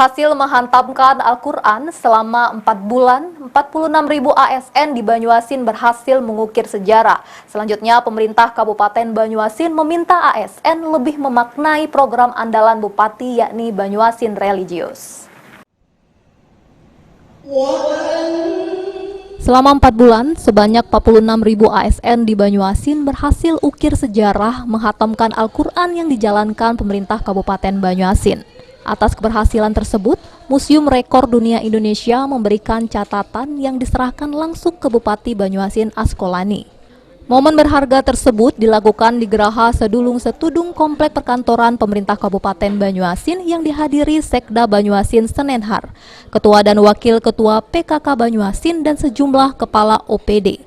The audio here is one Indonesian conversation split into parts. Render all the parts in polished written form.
berhasil menghantamkan Al-Quran selama 4 bulan, 46.000 ASN di Banyuasin berhasil mengukir sejarah. Selanjutnya, pemerintah Kabupaten Banyuasin meminta ASN lebih memaknai program andalan Bupati, yakni Banyuasin Religius. Selama 4 bulan, sebanyak 46.000 ASN di Banyuasin berhasil ukir sejarah menghatamkan Al-Quran yang dijalankan pemerintah Kabupaten Banyuasin. Atas keberhasilan tersebut, Museum Rekor Dunia Indonesia memberikan catatan yang diserahkan langsung ke Bupati Banyuasin Askolani. Momen berharga tersebut dilakukan di Geraha Sedulung Setudung Komplek Perkantoran Pemerintah Kabupaten Banyuasin yang dihadiri Sekda Banyuasin Senenhar, Ketua dan Wakil Ketua PKK Banyuasin dan sejumlah Kepala OPD.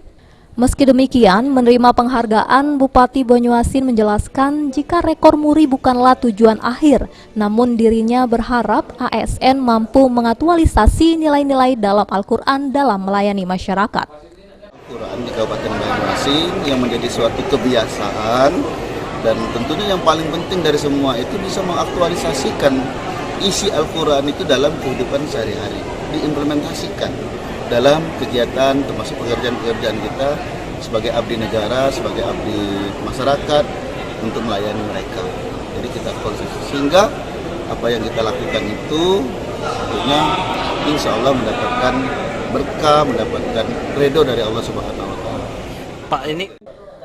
Meski demikian, menerima penghargaan, Bupati Banyuasin menjelaskan jika rekor muri bukanlah tujuan akhir, namun dirinya berharap ASN mampu mengaktualisasi nilai-nilai dalam Al-Quran dalam melayani masyarakat. Al-Quran di Kabupaten Banyuasin yang menjadi suatu kebiasaan, dan tentunya yang paling penting dari semua itu bisa mengaktualisasikan isi Al-Quran itu dalam kehidupan sehari-hari, diimplementasikan dalam kegiatan termasuk pekerjaan-pekerjaan kita sebagai abdi negara, sebagai abdi masyarakat untuk melayani mereka. Jadi kita konsisten sehingga apa yang kita lakukan itu tentunya insya Allah mendapatkan berkah, mendapatkan ridho dari Allah Subhanahu wa Ta'ala. Pak, ini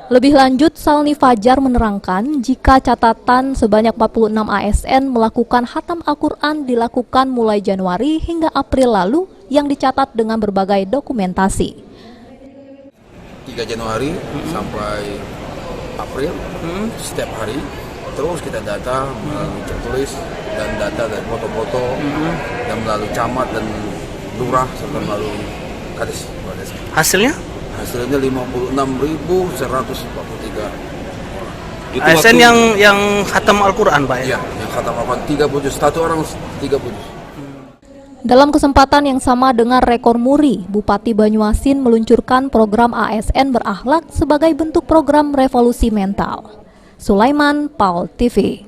lebih lanjut, Salni Fajar menerangkan jika catatan sebanyak 46 ASN melakukan khatam Al-Quran dilakukan mulai Januari hingga April lalu yang dicatat dengan berbagai dokumentasi. 3 Januari sampai April, setiap hari terus kita data melalui tertulis dan data dari foto-foto dan melalui camat dan lurah serta melalui kades. hasilnya? Hasilnya 56.143. ASN yang khatam Al-Quran, Pak, ya? Iya, yang khatam Al-Quran 30 juz, satu orang 30 juz. Dalam kesempatan yang sama dengan rekor muri, Bupati Banyuasin meluncurkan program ASN berakhlak sebagai bentuk program revolusi mental. Sulaiman, PAL TV.